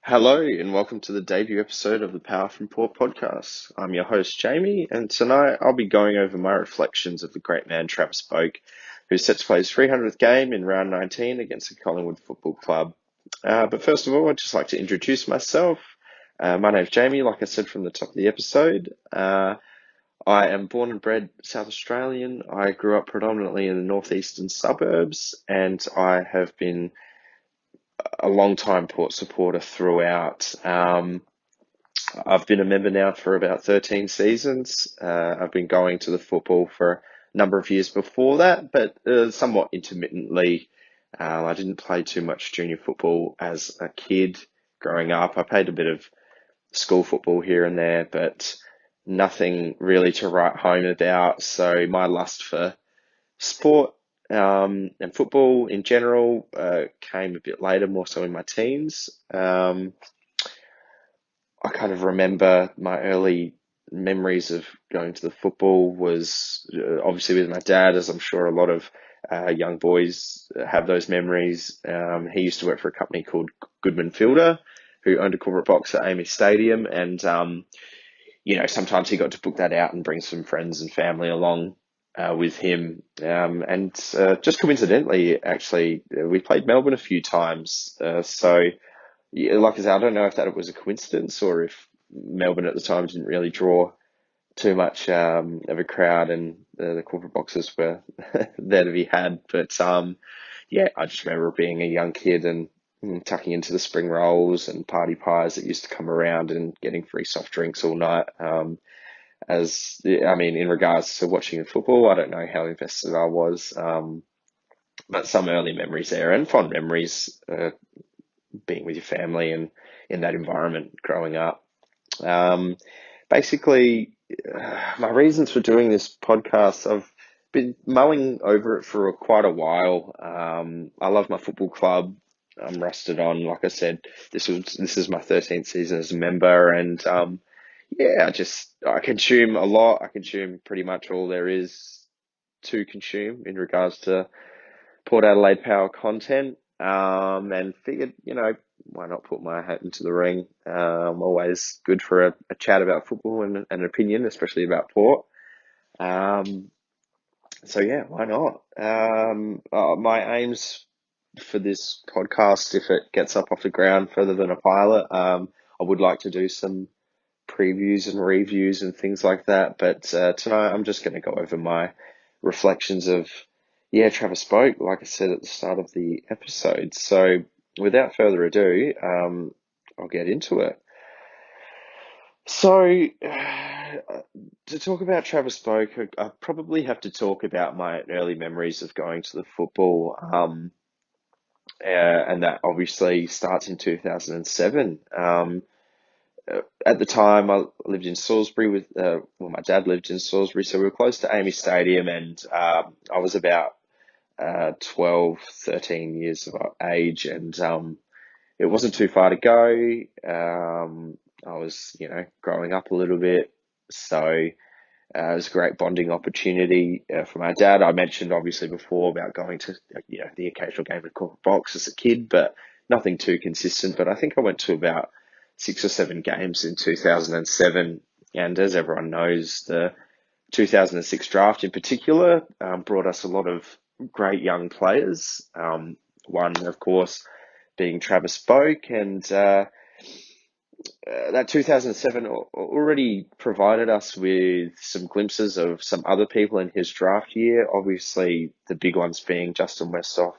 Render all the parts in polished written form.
Hello and welcome to the debut episode of the Power from Port podcast. I'm your host, Jamie, and tonight I'll be going over my reflections of the great man Travis Boak, who's set to play his 300th game in round 19 against the Collingwood Football Club. But first of all, I'd just like to introduce myself. My name's Jamie, like I said from the top of the episode. I am born and bred South Australian. I grew up predominantly in the northeastern suburbs, and I have been a long time Port supporter throughout. I've been a member now for about 13 seasons. I've been going to the football for a number of years before that, but somewhat intermittently. I didn't play too much junior football as a kid growing up. I played a bit of school football here and there, but nothing really to write home about. So my lust for sport and football in general came a bit later, more so in my teens. I kind of remember my early memories of going to the football was obviously with my dad, as I'm sure a lot of young boys have those memories. He used to work for a company called Goodman Fielder, who owned a corporate box at Amy Stadium, and sometimes he got to book that out and bring some friends and family along with him. And just coincidentally, actually, we played Melbourne a few times. So, yeah, like I said, I don't know if that was a coincidence or if Melbourne at the time didn't really draw too much of a crowd and the corporate boxes were there to be had. But yeah, I just remember being a young kid and tucking into the spring rolls and party pies that used to come around and getting free soft drinks all night. In regards to watching the football, I don't know how invested I was, but some early memories there and fond memories being with your family and in that environment growing up. Um, Basically, my reasons for doing this podcast, I've been mulling over it for quite a while. I love my football club. I'm rusted on. Like I said, this is my 13th season as a member, and yeah, I consume a lot. I consume pretty much all there is to consume in regards to Port Adelaide Power content. And figured, why not put my hat into the ring? Always good for a chat about football and an opinion, especially about Port. Um, so yeah, why not? My aims for this podcast, if it gets up off the ground further than a pilot, I would like to do some previews and reviews and things like that. But tonight I'm just going to go over my reflections of, yeah, Travis Boak, like I said at the start of the episode. So without further ado, I'll get into it. So to talk about Travis Boak, I probably have to talk about my early memories of going to the football. And that obviously starts in 2007. At the time, I lived in Salisbury my dad lived in Salisbury, so we were close to Amy Stadium, and I was about 12, 13 years of age, and it wasn't too far to go. I was, growing up a little bit, so it was a great bonding opportunity for my dad. I mentioned obviously before about going to, the occasional game at corporate box as a kid, but nothing too consistent. But I think I went to about 6 or 7 games in 2007. And as everyone knows, the 2006 draft in particular brought us a lot of great young players. One, of course, being Travis Boak, and that 2007 already provided us with some glimpses of some other people in his draft year. Obviously, the big ones being Justin Westhoff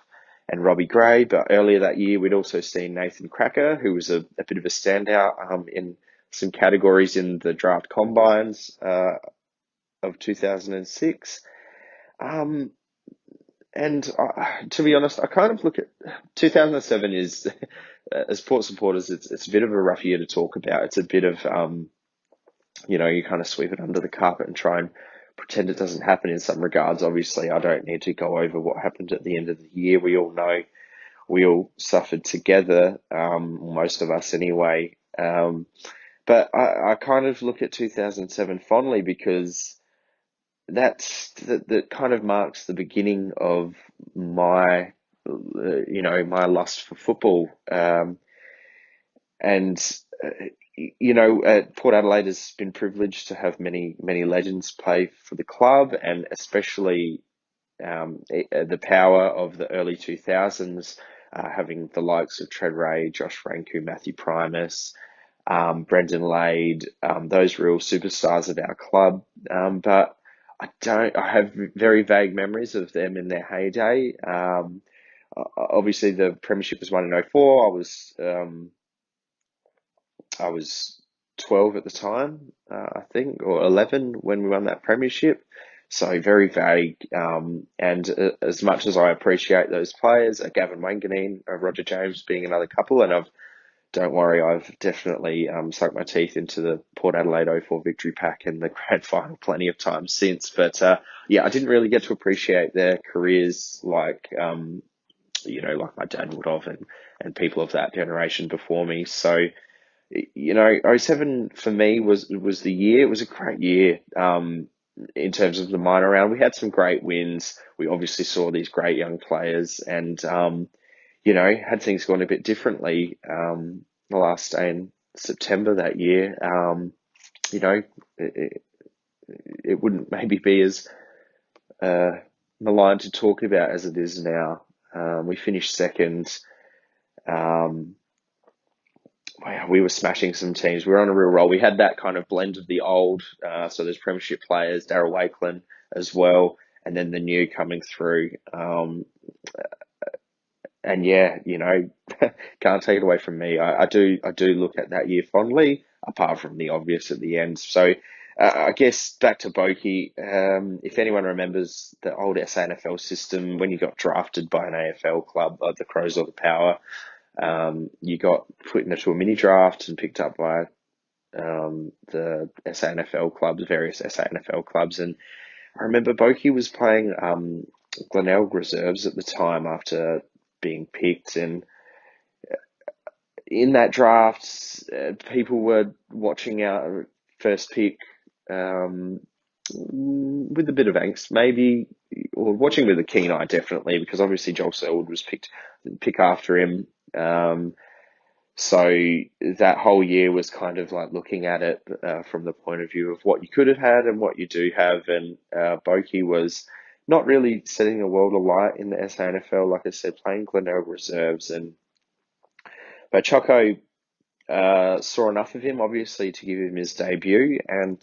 and Robbie Gray. But earlier that year, we'd also seen Nathan Cracker, who was a bit of a standout in some categories in the draft combines of 2006. And to be honest, I kind of look at 2007 is, as Port supporters, it's a bit of a rough year to talk about. It's a bit of, you kind of sweep it under the carpet and try and pretend it doesn't happen in some regards. Obviously, I don't need to go over what happened at the end of the year. We all know we all suffered together, most of us anyway. But I kind of look at 2007 fondly because that kind of marks the beginning of my lust for football. And Port Adelaide has been privileged to have many legends play for the club, and especially the power of the early 2000s, having the likes of Trev Ray, Josh Franku, Matthew Primus, Brendan Lade, those real superstars of our club. But I have very vague memories of them in their heyday. Obviously, the premiership was won in '04. I was 12 at the time, I think, or 11 when we won that premiership. So very vague. And as much as I appreciate those players, Gavin Wanganeen, Roger James being another couple, and don't worry, I've definitely sunk my teeth into the Port Adelaide '04 victory pack and the grand final plenty of times since. But yeah, I didn't really get to appreciate their careers like my dad would have, and people of that generation before me. So '07 for me was the year. It was a great year in terms of the minor round. We had some great wins. We obviously saw these great young players, and had things gone a bit differently the last day in September that year, it, it wouldn't maybe be as maligned to talk about as it is now. We finished second. Wow, we were smashing some teams. We were on a real roll. We had that kind of blend of the old, so there's premiership players, Darryl Wakelin as well, and then the new coming through. And yeah, can't take it away from me. I do look at that year fondly, apart from the obvious at the end. So I guess back to Boakey. If anyone remembers the old SANFL system, when you got drafted by an AFL club, the Crows or the Power, you got put into a mini draft and picked up by the SANFL clubs, various SANFL clubs. And I remember Boakey was playing Glenelg reserves at the time after being picked, and in that draft, people were watching our first pick with a bit of angst, maybe, or watching with a keen eye, definitely, because obviously Joel Selwood was pick after him. So that whole year was kind of like looking at it from the point of view of what you could have had and what you do have. And Boakey was not really setting a world alight in the SANFL, like I said, playing Glenelg reserves. But Choco saw enough of him, obviously, to give him his debut. And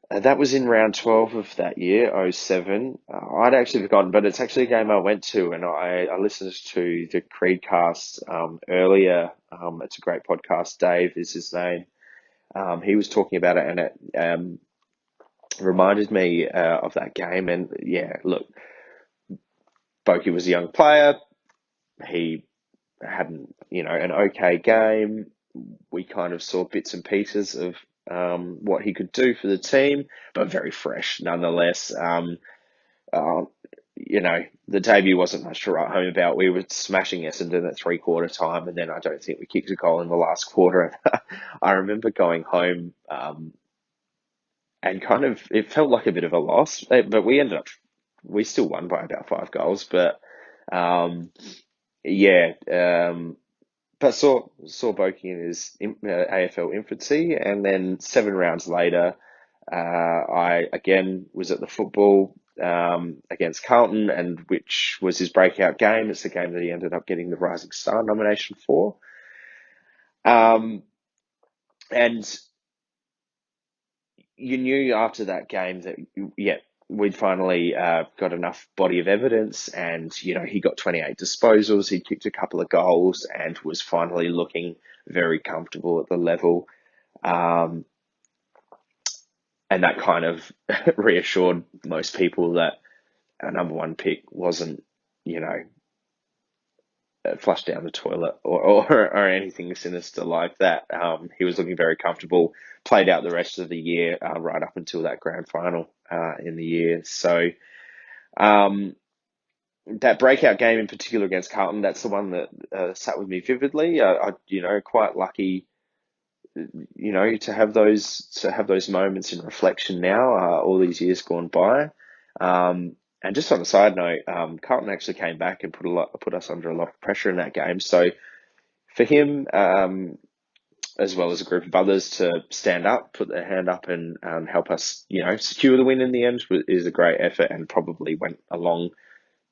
that was in round 12 of that year, '07. I'd actually forgotten, but it's actually a game I went to, and I listened to the Creedcast earlier. It's a great podcast. Dave is his name. He was talking about it, and it reminded me of that game. And yeah, look, Boakey was a young player. He had an okay game. We kind of saw bits and pieces of what he could do for the team, but very fresh nonetheless. The debut wasn't much to write home about. We were smashing Essendon at 3/4 time, and then I don't think we kicked a goal in the last quarter. I remember going home and kind of, it felt like a bit of a loss, but we still won by about 5 goals. But yeah, but saw Boakey in his AFL infancy, and then 7 rounds later, I again was at the football against Carlton, and which was his breakout game. It's the game that he ended up getting the Rising Star nomination for. And you knew after that game that, yeah, we'd finally got enough body of evidence, and he got 28 disposals, he kicked a couple of goals, and was finally looking very comfortable at the level. And that kind of reassured most people that our number one pick wasn't, flushed down the toilet or anything sinister like that. He was looking very comfortable, played out the rest of the year right up until that grand final in the year. So that breakout game in particular against Carlton, that's the one that sat with me vividly. Quite lucky, to have those moments in reflection now, all these years gone by. And just on a side note, Carlton actually came back and put us under a lot of pressure in that game. So for him, as well as a group of others, to stand up, put their hand up, and help us, secure the win in the end is a great effort, and probably went along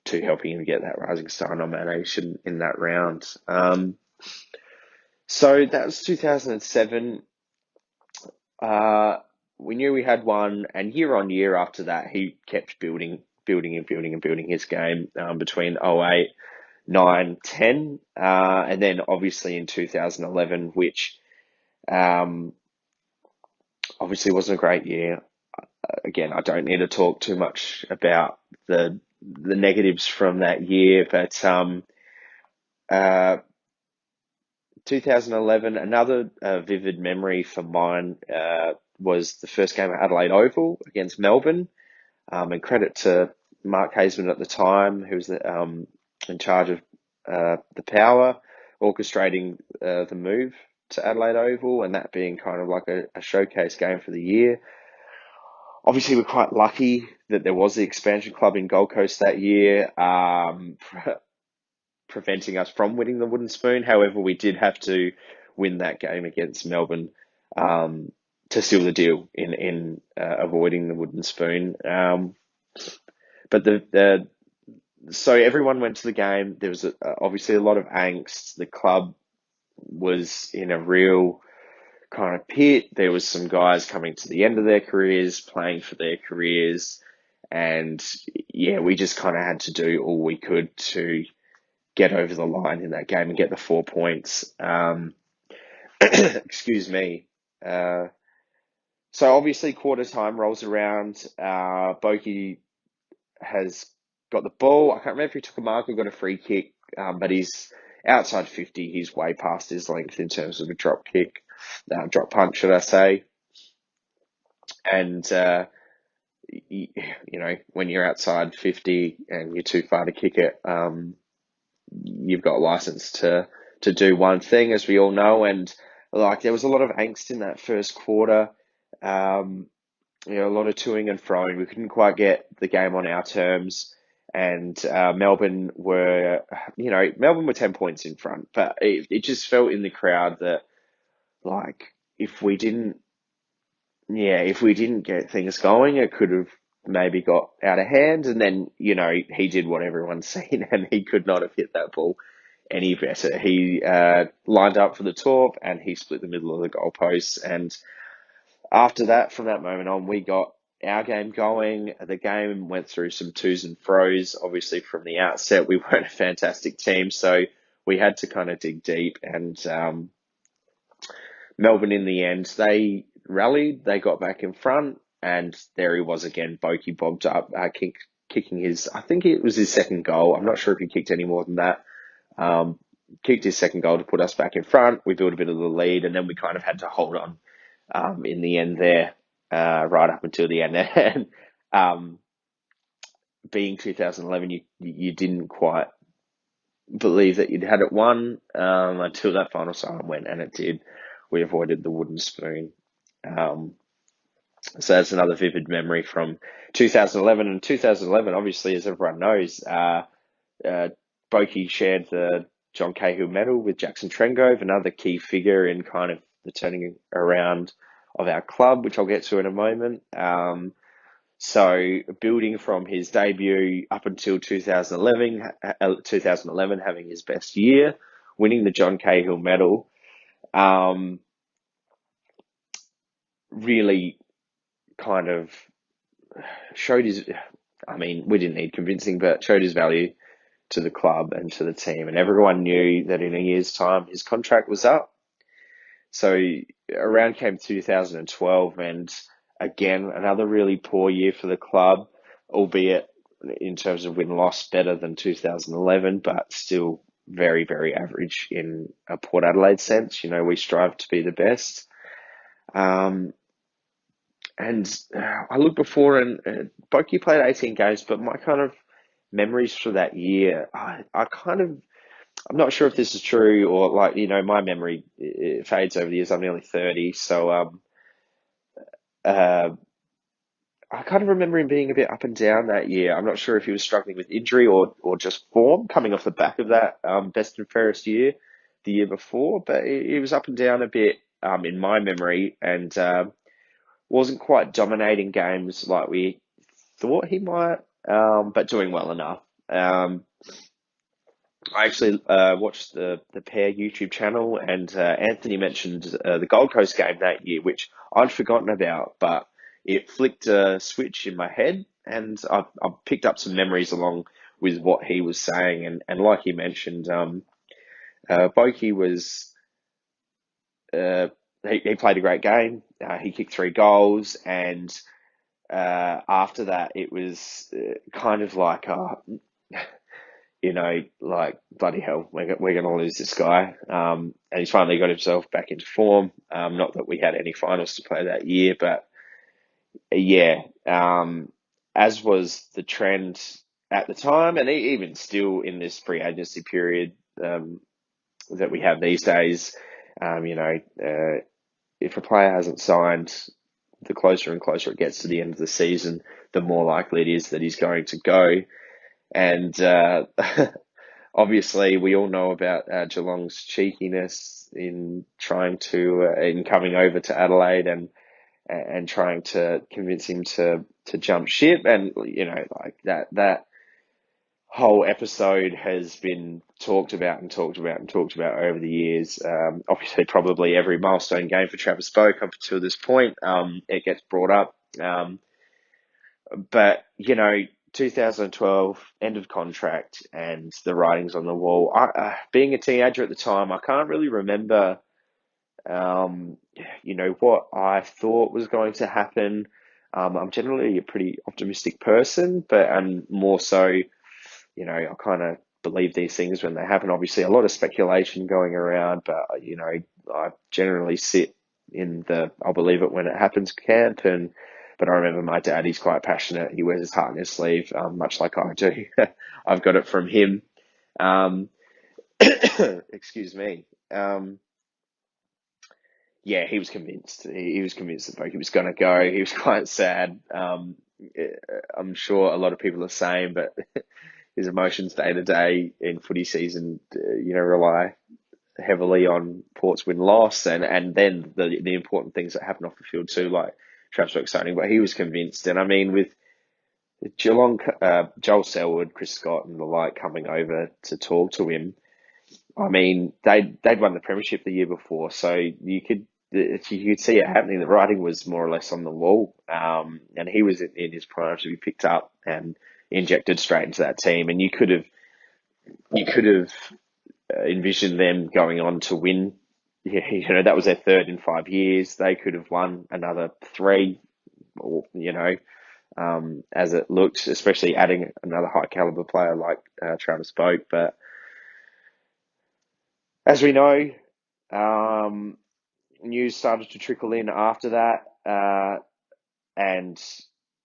to helping him get that Rising Star nomination in that round. So that was 2007. We knew we had one, and year on year after that, he kept building his game between '08, 9, 10, and then obviously in 2011, which obviously wasn't a great year. Again, I don't need to talk too much about the negatives from that year, but 2011, another vivid memory for mine was the first game at Adelaide Oval against Melbourne. And credit to Mark Hazeman at the time, who was in charge of the power, orchestrating the move to Adelaide Oval, and that being kind of like a showcase game for the year. Obviously, we're quite lucky that there was the expansion club in Gold Coast that year, preventing us from winning the wooden spoon. However, we did have to win that game against Melbourne to seal the deal in avoiding the wooden spoon. But so everyone went to the game. There was obviously a lot of angst. The club was in a real kind of pit. There was some guys coming to the end of their careers, playing for their careers. And yeah, we just kind of had to do all we could to get over the line in that game and get the 4 points. Excuse me. So obviously quarter time rolls around. Boakey has got the ball. I can't remember if he took a mark or got a free kick, but he's outside 50. He's way past his length in terms of a drop kick, drop punch, should I say. And, when you're outside 50 and you're too far to kick it, you've got a license to do one thing, as we all know. And there was a lot of angst in that first quarter. A lot of toing and froing. We couldn't quite get the game on our terms. And Melbourne were 10 points in front. But it just felt in the crowd that, if we didn't get things going, it could have maybe got out of hand. And then, he did what everyone's seen, and he could not have hit that ball any better. He lined up for the top, and he split the middle of the goalposts. And after that, from that moment on, we got our game going. The game went through some twos and fro's. Obviously, from the outset, we weren't a fantastic team, so we had to kind of dig deep. And Melbourne, in the end, they rallied. They got back in front, and there he was again. Boakey bobbed up, kicking his, I think it was his second goal. I'm not sure if he kicked any more than that. Kicked his second goal to put us back in front. We built a bit of the lead, and then we kind of had to hold on in the end there, right up until the end. And being 2011, you didn't quite believe that you'd had it won until that final siren went, and it did. We avoided the wooden spoon. So that's another vivid memory from 2011. And 2011, obviously, as everyone knows, Boakey shared the John Cahill medal with Jackson Trengove, another key figure in kind of the turning around of our club, which I'll get to in a moment. So building from his debut up until 2011 having his best year, winning the John Cahill medal, really kind of showed his, we didn't need convincing, but showed his value to the club and to the team. And everyone knew that in a year's time, his contract was up. So around came 2012, and again, another really poor year for the club, albeit in terms of win-loss better than 2011, but still very, very average in a Port Adelaide sense. We strive to be the best. And I looked before, and Boakey played 18 games, but my kind of memories for that year, I'm not sure if this is true or my memory it fades over the years. I'm nearly 30. So, I kind of remember him being a bit up and down that year. I'm not sure if he was struggling with injury or just form coming off the back of that, best and fairest year. the year before, but he was up and down a bit in my memory, and wasn't quite dominating games like we thought he might, but doing well enough. I actually watched the Pair YouTube channel, and Anthony mentioned the Gold Coast game that year, which I'd forgotten about, but it flicked a switch in my head, and I picked up some memories along with what he was saying, and like he mentioned, Boakey was uh, he played a great game. He kicked 3 goals, and after that, it was kind of like, like, bloody hell, we're going to lose this guy. And he's finally got himself back into form. Not that we had any finals to play that year, but yeah, as was the trend at the time, and even still in this free agency period that we have these days, if a player hasn't signed, the closer and closer it gets to the end of the season, the more likely it is that he's going to go. And obviously, we all know about Geelong's cheekiness in trying to in coming over to Adelaide and trying to convince him to jump ship, and like that whole episode has been talked about and talked about and talked about over the years. Obviously, probably every milestone game for Travis Boak up until this point, it gets brought up. But 2012 end of contract and the writings on the wall. Being a teenager at the time, I can't really remember, what I thought was going to happen. I'm generally a pretty optimistic person, but I'm more so, I kind of believe these things when they happen. Obviously, a lot of speculation going around, but I generally sit in the I'll believe it when it happens camp. But I remember my dad, he's quite passionate. He wears his heart on his sleeve, much like I do. I've got it from him. Excuse me. Yeah, he was convinced. He was convinced that Boakey was going to go. He was quite sad. I'm sure a lot of people are the same, but his emotions day to day in footy season, rely heavily on Port's win-loss and then the important things that happen off the field too, like Travis Boak signing. But he was convinced, and I mean, with Geelong, Joel Selwood, Chris Scott, and the like coming over to talk to him, I mean, they'd won the premiership the year before, so you could see it happening. The writing was more or less on the wall, and he was in his prime to be picked up and injected straight into that team, and you could have envisioned them going on to win. Yeah, that was their third in 5 years. They could have won another 3, or, as it looked, especially adding another high caliber player like Travis Boak. But as we know, news started to trickle in after that, and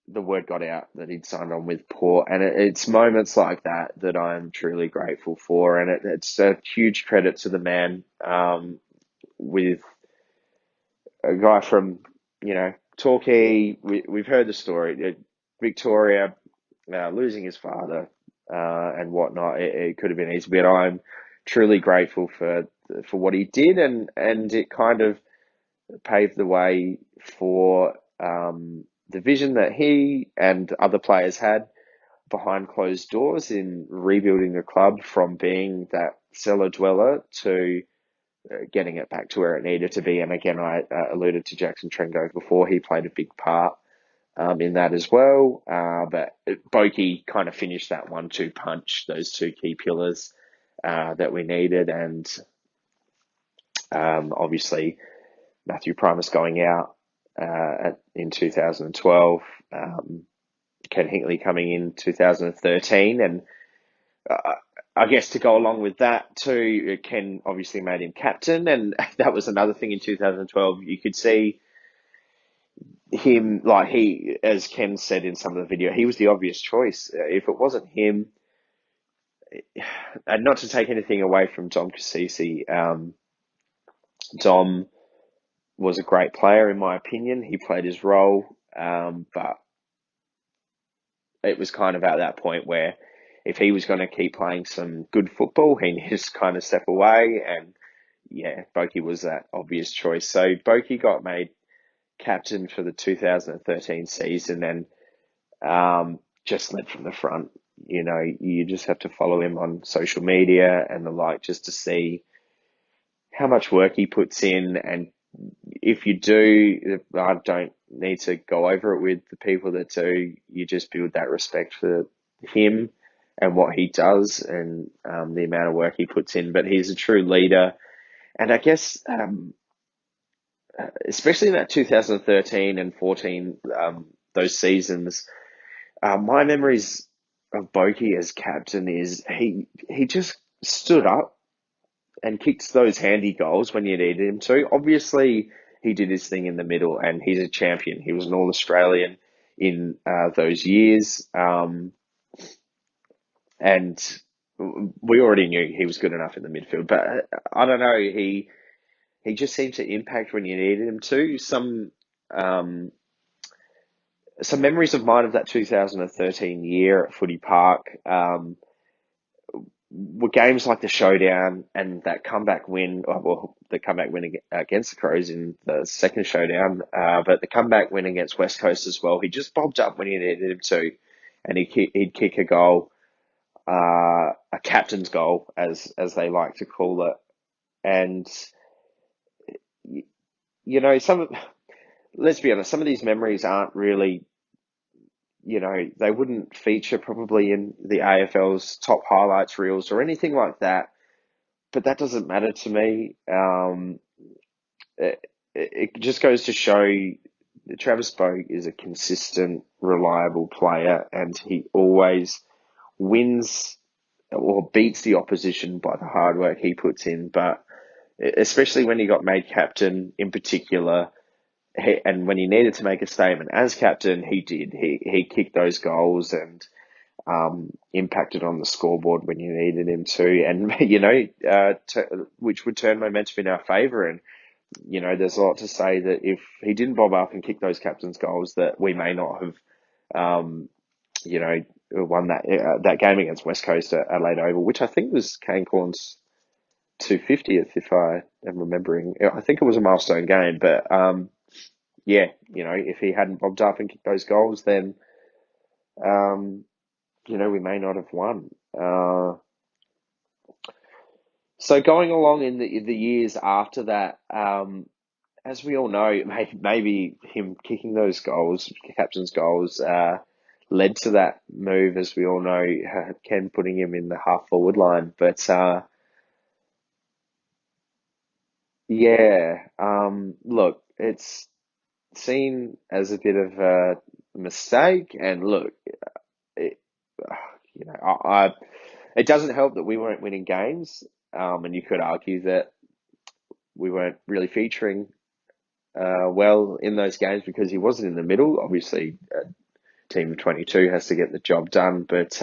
the word got out that he'd signed on with Port. And it's moments like that that I'm truly grateful for. And it's a huge credit to the man, with a guy from, Torquay. We've heard the story, Victoria, losing his father, and whatnot. It could have been easy, but I'm truly grateful for what he did, and it kind of paved the way for the vision that he and other players had behind closed doors in rebuilding the club from being that cellar dweller to getting it back to where it needed to be. And again, I alluded to Jackson Trengo before. He played a big part in that as well. But Boakey kind of finished that 1-2 punch, those 2 key pillars that we needed. And obviously, Matthew Primus going out in 2012, Ken Hinkley coming in 2013, and I guess to go along with that too, Ken obviously made him captain, and that was another thing in 2012. You could see him, like as Ken said in some of the video, he was the obvious choice. If it wasn't him, and not to take anything away from Dom Cassisi, Dom was a great player in my opinion. He played his role, but it was kind of at that point where if he was going to keep playing some good football, he needed to kind of step away. And yeah, Boakey was that obvious choice. So Boakey got made captain for the 2013 season and just led from the front. You know, you just have to follow him on social media and the like just to see how much work he puts in. And if you do, I don't need to go over it with the people that do, you just build that respect for him and what he does and the amount of work he puts in. But he's a true leader. And I guess, especially in that 2013 and 14, those seasons, my memories of Boakey as captain is he just stood up and kicked those handy goals when you needed him to. Obviously, he did his thing in the middle, and he's a champion. He was an All-Australian in those years, and we already knew he was good enough in the midfield. But I don't know, he just seemed to impact when you needed him to. Um, some memories of mine of that 2013 year at Footy Park. Were games like the showdown and that comeback win, well, the comeback win against the Crows in the second showdown, but the comeback win against West Coast as well. He just bobbed up when you needed him to, and he'd kick a goal, a captain's goal, as they like to call it. And you know, let's be honest, some of these memories aren't really, you know, they wouldn't feature probably in the AFL's top highlights reels or anything like that. But that doesn't matter to me. It just goes to show that Travis Boak is a consistent, reliable player, and he always wins or beats the opposition by the hard work he puts in. But especially when he got made captain in particular, and when he needed to make a statement as captain, he did. He kicked those goals and impacted on the scoreboard when you needed him to, and you know, which would turn momentum in our favour. And you know, there's a lot to say that if he didn't bob up and kick those captain's goals, that we may not have, you know, won that game against West Coast at Adelaide Oval, which I think was Kane Corn's 250th, if I am remembering. I think it was a milestone game, but yeah, you know, if he hadn't bobbed up and kicked those goals, then you know, we may not have won. So going along in the years after that, as we all know, maybe him kicking those goals, captain's goals, led to that move, as we all know, Ken putting him in the half forward line. But yeah, look, it's seen as a bit of a mistake, and look, it, you know, it doesn't help that we weren't winning games, and you could argue that we weren't really featuring well in those games because he wasn't in the middle. Obviously, team of 22 has to get the job done, but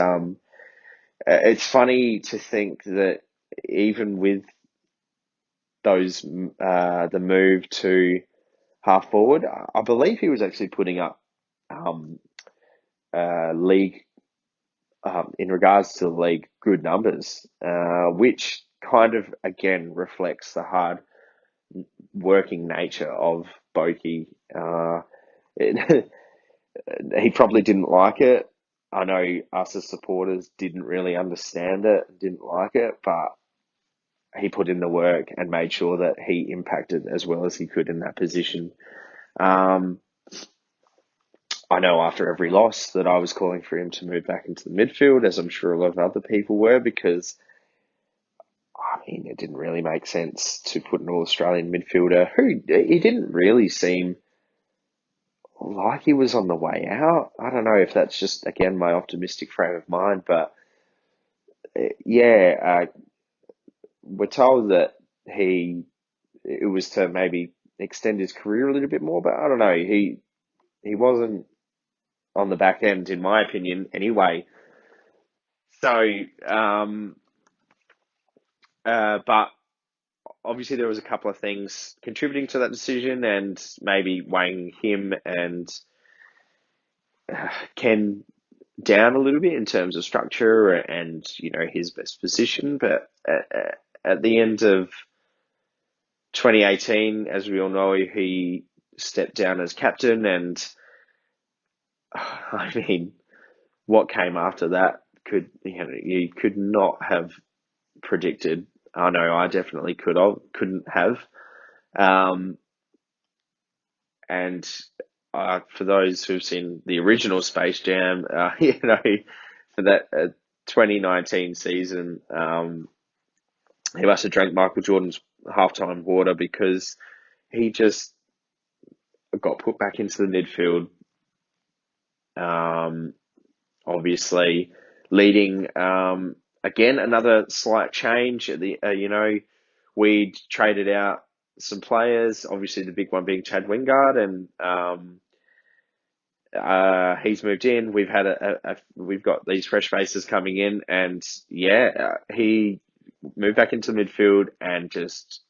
it's funny to think that even with those the move to half forward, I believe he was actually putting up um, league in regards to the league good numbers, which kind of again reflects the hard working nature of Boakey. He probably didn't like it. I know us as supporters didn't really understand it, didn't like it, but he put in the work and made sure that he impacted as well as he could in that position. Um, I know after every loss that I was calling for him to move back into the midfield, as I'm sure a lot of other people were, because I mean, it didn't really make sense to put an All-Australian midfielder who he didn't really seem like he was on the way out. I don't know if that's just, again, my optimistic frame of mind, but yeah, we're told that it was to maybe extend his career a little bit more, but I don't know. He wasn't on the back end, in my opinion, anyway. So, but obviously there was a couple of things contributing to that decision and maybe weighing him and Ken down a little bit in terms of structure and, you know, his best position. But at the end of 2018, as we all know, he stepped down as captain, and I mean, what came after that you could not have predicted. I know I definitely couldn't have. Um, and for those who've seen the original Space Jam, for that 2019 season, he must have drank Michael Jordan's halftime water, because he just got put back into the midfield. Obviously, leading again, another slight change. We traded out some players. Obviously, the big one being Chad Wingard, and he's moved in. We've got these fresh faces coming in, and he moved back into midfield and just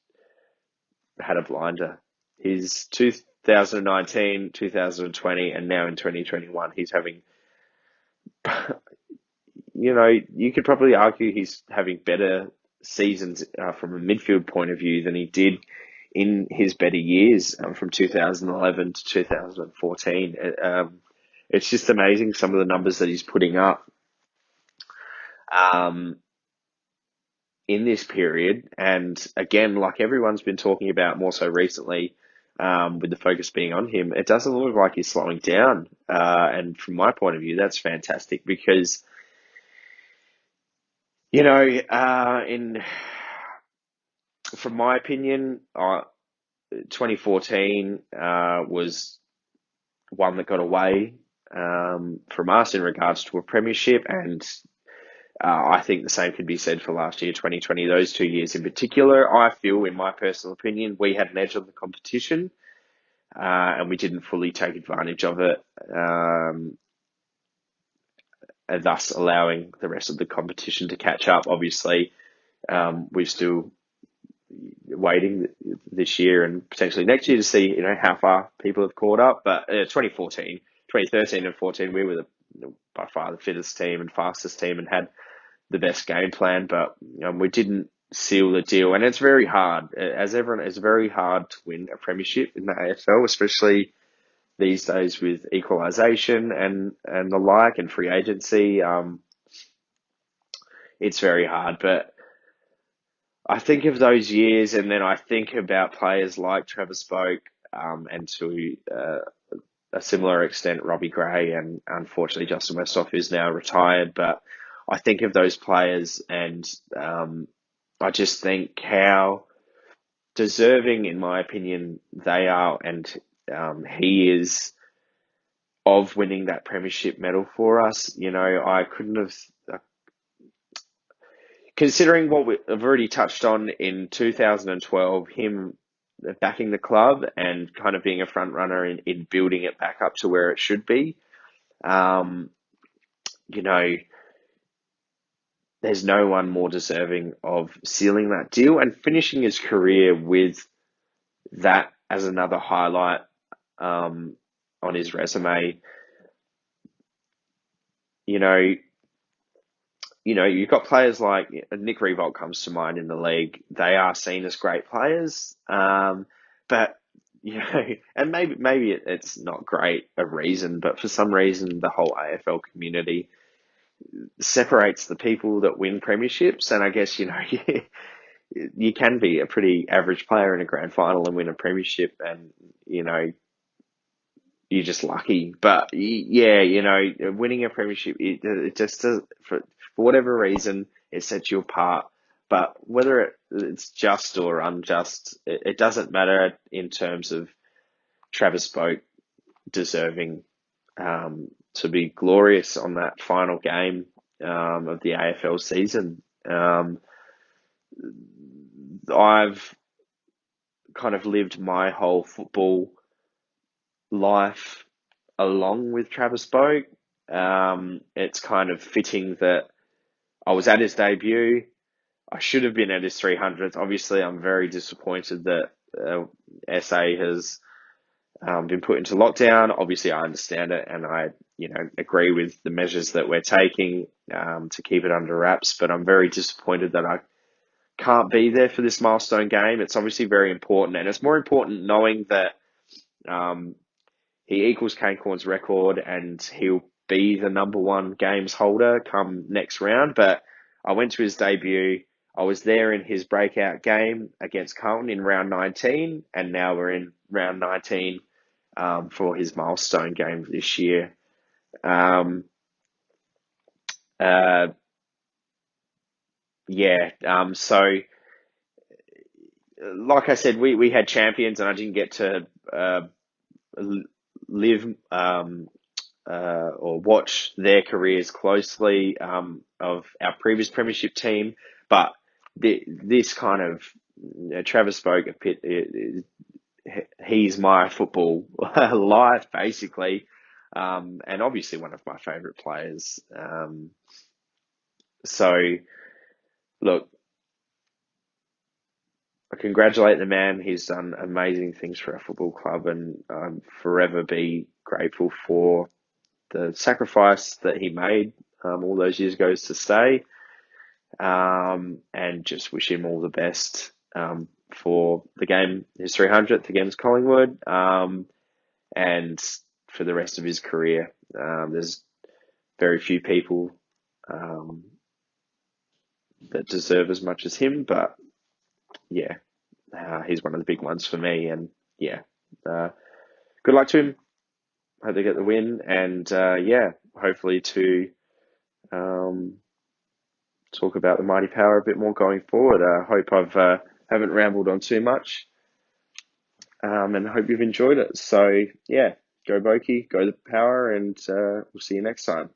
had a blinder. His 2019, 2020, and now in 2021, he's having, you could probably argue he's having better seasons from a midfield point of view than he did in his better years from 2011 to 2014. It's just amazing, some of the numbers that he's putting up in this period. And again, like everyone's been talking about more so recently, with the focus being on him, it doesn't look like he's slowing down. And from my point of view, that's fantastic, because, from my opinion, 2014 was one that got away from us in regards to a premiership, and I think the same could be said for last year, 2020. Those 2 years in particular, I feel, in my personal opinion, we had an edge on the competition, and we didn't fully take advantage of it, and thus allowing the rest of the competition to catch up. Obviously, we're still waiting this year and potentially next year to see, how far people have caught up. But 2013 and 14, we were by far the fittest team and fastest team, and had the best game plan, but we didn't seal the deal. And it's very hard, it's very hard to win a premiership in the AFL, especially these days with equalisation and the like, and free agency. It's very hard, but I think of those years, and then I think about players like Travis Boak, and to a similar extent, Robbie Gray, and unfortunately Justin Westhoff, who's now retired. But I think of those players, and I just think how deserving, in my opinion, they are, and he is, of winning that premiership medal for us. I couldn't have, considering what we've already touched on in 2012, him backing the club and kind of being a front runner in building it back up to where it should be. There's no one more deserving of sealing that deal and finishing his career with that as another highlight on his resume. You've got players like Nick Riewoldt comes to mind in the league. They are seen as great players, but and maybe it's not great a reason, but for some reason the whole AFL community separates the people that win premierships. And I guess you can be a pretty average player in a grand final and win a premiership, and you're just lucky. But winning a premiership, it just does, for whatever reason, it sets you apart. But whether it's just or unjust, it doesn't matter in terms of Travis Boak deserving to be glorious on that final game of the AFL season. I've kind of lived my whole football life along with Travis Boak. It's kind of fitting that I was at his debut. I should have been at his 300th. Obviously, I'm very disappointed that SA has been put into lockdown. Obviously, I understand it, and I, agree with the measures that we're taking to keep it under wraps. But I'm very disappointed that I can't be there for this milestone game, it's obviously very important, and it's more important knowing that um, he equals Kane Corn's record and he'll be the number one games holder come next round. But I went to his debut. I was there in his breakout game against Carlton in round 19, and now we're in round 19 for his milestone game this year. Um, uh, yeah, so like I said, we had champions, and I didn't get to live or watch their careers closely of our previous premiership team, but this kind of Travis Boak, he's my football life basically, and obviously one of my favourite players. So look, I congratulate the man. He's done amazing things for our football club, and forever be grateful for the sacrifice that he made all those years ago to stay, and just wish him all the best for the game, his 300th against Collingwood, and for the rest of his career. There's very few people that deserve as much as him, but yeah, he's one of the big ones for me, and yeah, good luck to him. Hope they get the win, and yeah, hopefully to um, talk about the Mighty Power a bit more going forward. I hope I've haven't rambled on too much, and hope you've enjoyed it. So yeah, go Boki, go the Power, and we'll see you next time.